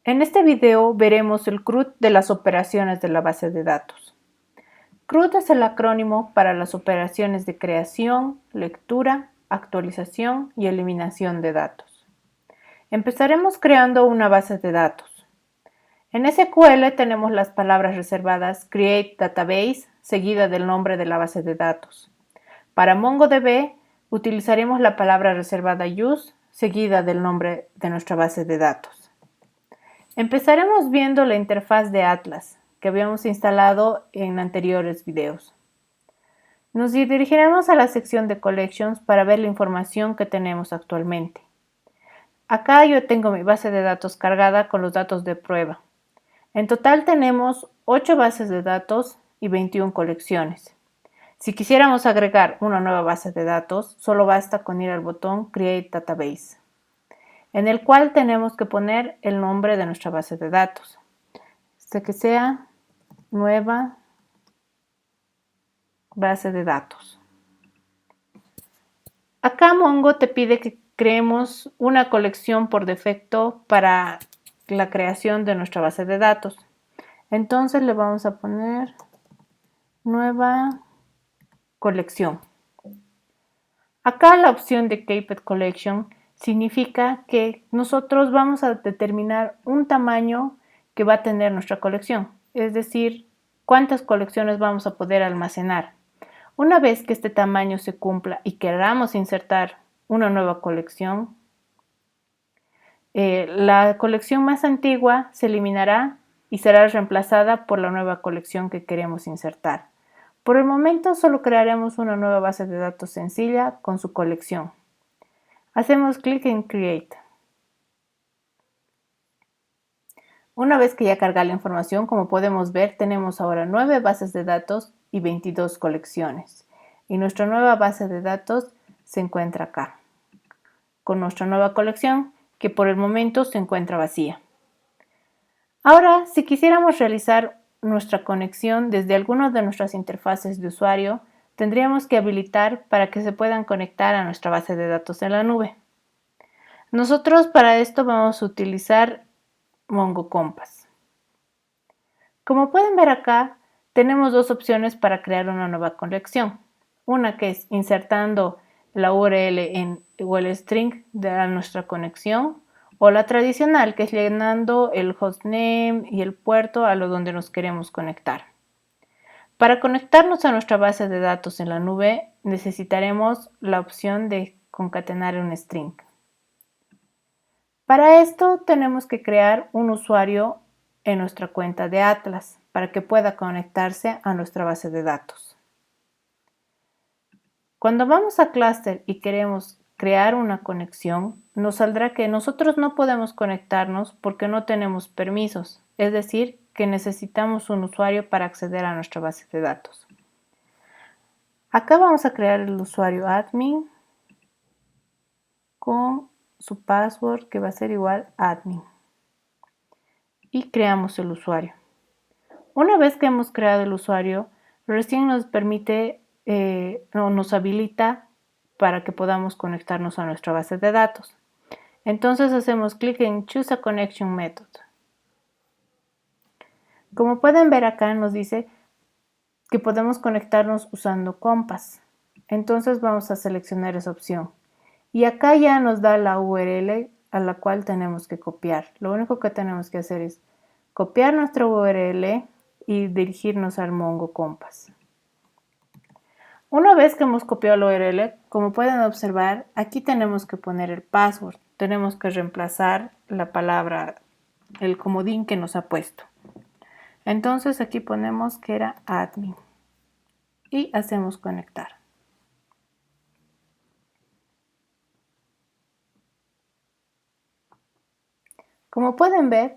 En este video veremos el CRUD de las operaciones de la base de datos. CRUD es el acrónimo para las operaciones de creación, lectura, actualización y eliminación de datos. Empezaremos creando una base de datos. En SQL tenemos las palabras reservadas create database seguida del nombre de la base de datos. Para MongoDB utilizaremos la palabra reservada use seguida del nombre de nuestra base de datos. Empezaremos viendo la interfaz de Atlas que habíamos instalado en anteriores videos. Nos dirigiremos a la sección de Collections para ver la información que tenemos actualmente. Acá yo tengo mi base de datos cargada con los datos de prueba. En total tenemos 8 bases de datos y 21 colecciones. Si quisiéramos agregar una nueva base de datos, solo basta con ir al botón Create Database, en el cual tenemos que poner el nombre de nuestra base de datos. Que sea nueva base de datos. Acá Mongo te pide que creemos una colección por defecto para la creación de nuestra base de datos. Entonces le vamos a poner nueva colección. Acá la opción de Keep Collection significa que nosotros vamos a determinar un tamaño que va a tener nuestra colección, es decir, cuántas colecciones vamos a poder almacenar. Una vez que este tamaño se cumpla y queramos insertar una nueva colección, la colección más antigua se eliminará y será reemplazada por la nueva colección que queremos insertar. Por el momento solo crearemos una nueva base de datos sencilla con su colección. Hacemos clic en Create. Una vez que ya carga la información, como podemos ver, tenemos ahora 9 bases de datos y 22 colecciones. Y nuestra nueva base de datos se encuentra acá, con nuestra nueva colección, que por el momento se encuentra vacía. Ahora, si quisiéramos realizar nuestra conexión desde alguna de nuestras interfaces de usuario, tendríamos que habilitar para que se puedan conectar a nuestra base de datos en la nube. Nosotros para esto vamos a utilizar Mongo Compass. Como pueden ver acá, tenemos dos opciones para crear una nueva colección. Una que es insertando la URL o el string de nuestra conexión, o la tradicional que es llenando el hostname y el puerto a lo donde nos queremos conectar. Para conectarnos a nuestra base de datos en la nube necesitaremos la opción de concatenar un string. Para esto tenemos que crear un usuario en nuestra cuenta de Atlas para que pueda conectarse a nuestra base de datos. Cuando vamos a Cluster y queremos crear una conexión, nos saldrá que nosotros no podemos conectarnos porque no tenemos permisos, es decir, que necesitamos un usuario para acceder a nuestra base de datos. Acá vamos a crear el usuario admin con su password que va a ser igual a admin. Y creamos el usuario. Una vez que hemos creado el usuario, recién nos permite nos habilita para que podamos conectarnos a nuestra base de datos. Entonces hacemos clic en Choose a Connection Method. Como pueden ver acá nos dice que podemos conectarnos usando Compass. Entonces vamos a seleccionar esa opción. Y acá ya nos da la URL a la cual tenemos que copiar. Lo único que tenemos que hacer es copiar nuestra URL y dirigirnos al Mongo Compass. Una vez que hemos copiado la URL, como pueden observar, aquí tenemos que poner el password. Tenemos que reemplazar la palabra, el comodín que nos ha puesto. Entonces aquí ponemos que era admin y hacemos conectar. Como pueden ver,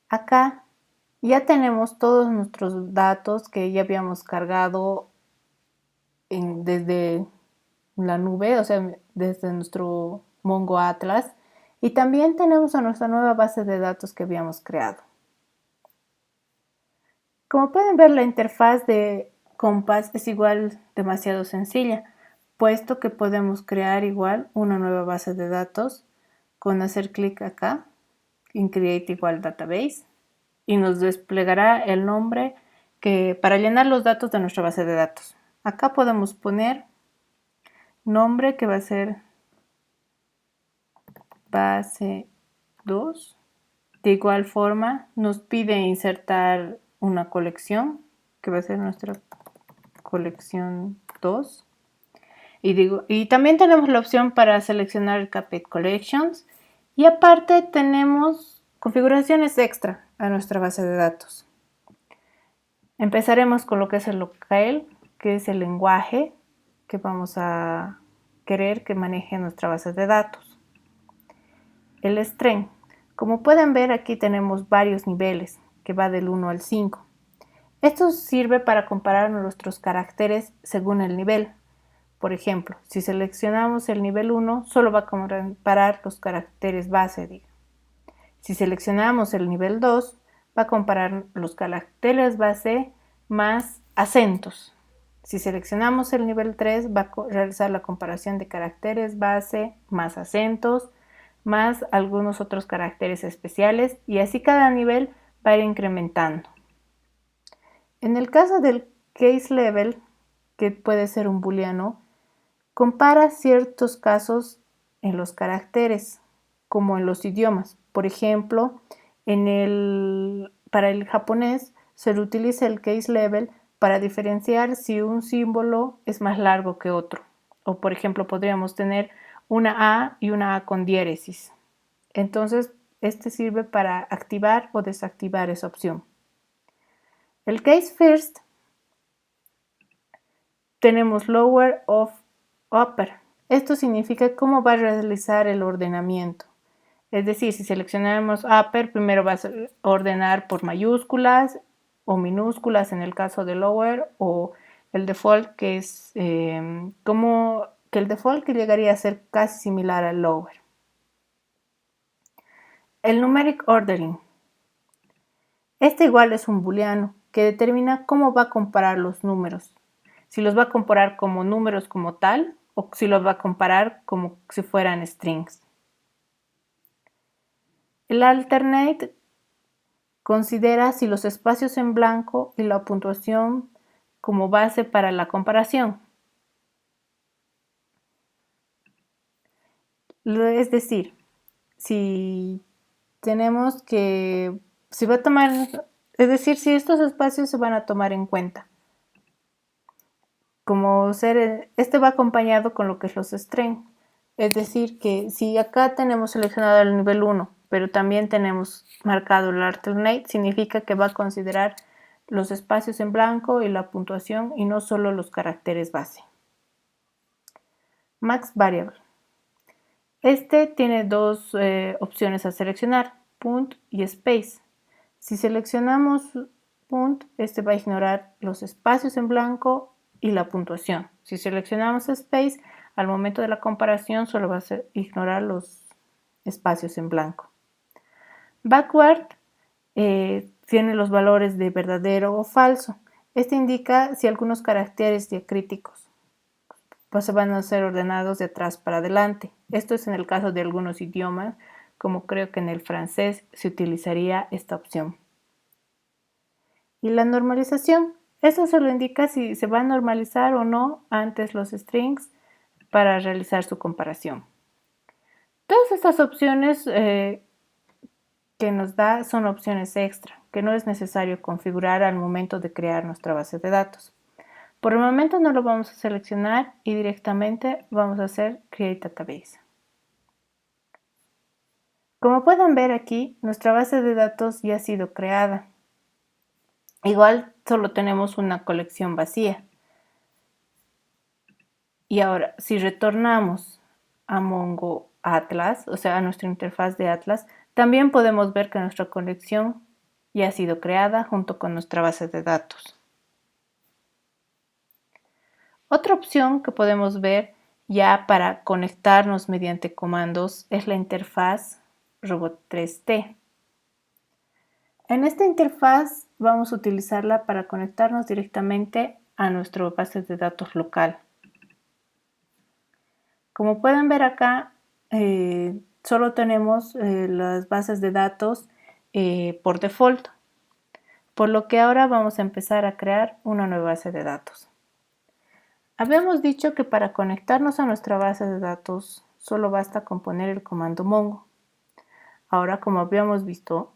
acá ya tenemos todos nuestros datos que ya habíamos cargado desde la nube, o sea, desde nuestro Mongo Atlas. Y también tenemos a nuestra nueva base de datos que habíamos creado. Como pueden ver, la interfaz de Compass es igual demasiado sencilla, puesto que podemos crear igual una nueva base de datos con hacer clic acá en create igual database y nos desplegará el nombre para llenar los datos de nuestra base de datos. Acá podemos poner nombre que va a ser base 2. De igual forma nos pide insertar una colección que va a ser nuestra colección 2. Y también tenemos la opción para seleccionar el Capit Collections y aparte tenemos configuraciones extra a nuestra base de datos. Empezaremos con lo que es el local, que es el lenguaje que vamos a querer que maneje nuestra base de datos. El string. Como pueden ver, aquí tenemos varios niveles, que va del 1 al 5. Esto sirve para comparar nuestros caracteres según el nivel. Por ejemplo, si seleccionamos el nivel 1, solo va a comparar los caracteres base. Si seleccionamos el nivel 2, va a comparar los caracteres base más acentos. Si seleccionamos el nivel 3, va a realizar la comparación de caracteres base más acentos, más algunos otros caracteres especiales, y así cada nivel va a ir incrementando. En el caso del case level, que puede ser un booleano, compara ciertos casos en los caracteres, como en los idiomas. Por ejemplo, para el japonés se utiliza el case level para diferenciar si un símbolo es más largo que otro. O por ejemplo, podríamos tener una A y una A con diéresis. Entonces, este sirve para activar o desactivar esa opción. El case first tenemos lower of upper. Esto significa cómo va a realizar el ordenamiento. Es decir, si seleccionamos upper, primero va a ordenar por mayúsculas o minúsculas en el caso de lower, o el default que es el default que llegaría a ser casi similar al lower. El numeric ordering. Este igual es un booleano que determina cómo va a comparar los números. Si los va a comparar como números como tal o si los va a comparar como si fueran strings. El alternate considera si los espacios en blanco y la puntuación como base para la comparación. Es decir, si tenemos que, si va a tomar, es decir, si estos espacios se van a tomar en cuenta. Como este va acompañado con lo que es los strings. Es decir, que si acá tenemos seleccionado el nivel 1, pero también tenemos marcado el alternate, significa que va a considerar los espacios en blanco y la puntuación y no solo los caracteres base. Max Variable. Este tiene dos opciones a seleccionar, punt y space. Si seleccionamos punt, este va a ignorar los espacios en blanco y la puntuación. Si seleccionamos space, al momento de la comparación solo va a ignorar los espacios en blanco. Backward tiene los valores de verdadero o falso. Este indica si algunos caracteres diacríticos pues van a ser ordenados de atrás para adelante. Esto es en el caso de algunos idiomas, como creo que en el francés se utilizaría esta opción. Y la normalización. Esto solo indica si se va a normalizar o no antes los strings para realizar su comparación. Todas estas opciones que nos da son opciones extra, que no es necesario configurar al momento de crear nuestra base de datos. Por el momento no lo vamos a seleccionar y directamente vamos a hacer Create Database. Como pueden ver aquí, nuestra base de datos ya ha sido creada. Igual solo tenemos una colección vacía. Y ahora, si retornamos a Mongo Atlas, o sea, a nuestra interfaz de Atlas, también podemos ver que nuestra colección ya ha sido creada junto con nuestra base de datos. Otra opción que podemos ver ya para conectarnos mediante comandos es la interfaz Robot 3T. En esta interfaz vamos a utilizarla para conectarnos directamente a nuestra base de datos local. Como pueden ver acá, solo tenemos las bases de datos por default, por lo que ahora vamos a empezar a crear una nueva base de datos. Habíamos dicho que para conectarnos a nuestra base de datos solo basta con poner el comando mongo. Ahora, como habíamos visto,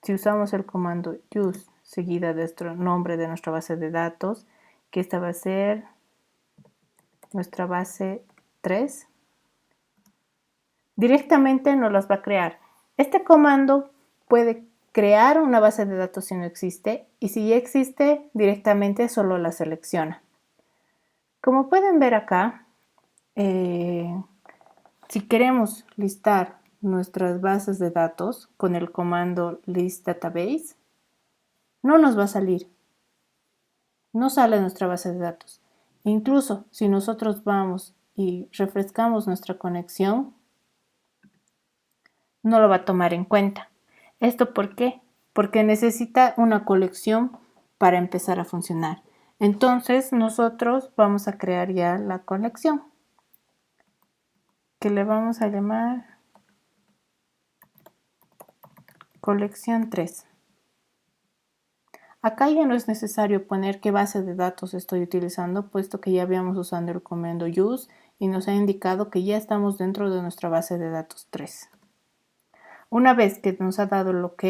si usamos el comando use seguida de nuestro nombre de nuestra base de datos, que esta va a ser nuestra base 3, directamente nos las va a crear. Este comando puede crear una base de datos si no existe, y si ya existe, directamente solo la selecciona. Como pueden ver acá, si queremos listar nuestras bases de datos con el comando list database, no nos va a salir. No sale nuestra base de datos. Incluso si nosotros vamos y refrescamos nuestra conexión, no lo va a tomar en cuenta. ¿Esto por qué? Porque necesita una colección para empezar a funcionar. Entonces nosotros vamos a crear ya la conexión, que le vamos a llamar colección 3. Acá ya no es necesario poner qué base de datos estoy utilizando, puesto que ya habíamos usado el comando use y nos ha indicado que ya estamos dentro de nuestra base de datos 3. Una vez que nos ha dado el OK,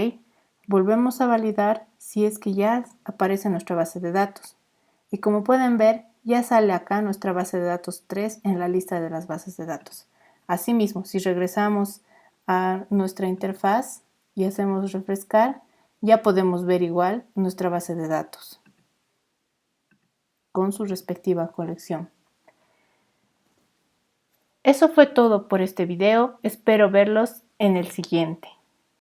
volvemos a validar si es que ya aparece nuestra base de datos. Y como pueden ver, ya sale acá nuestra base de datos 3 en la lista de las bases de datos. Asimismo, si regresamos a nuestra interfaz y hacemos refrescar, ya podemos ver igual nuestra base de datos con su respectiva colección. Eso fue todo por este video. Espero verlos en el siguiente.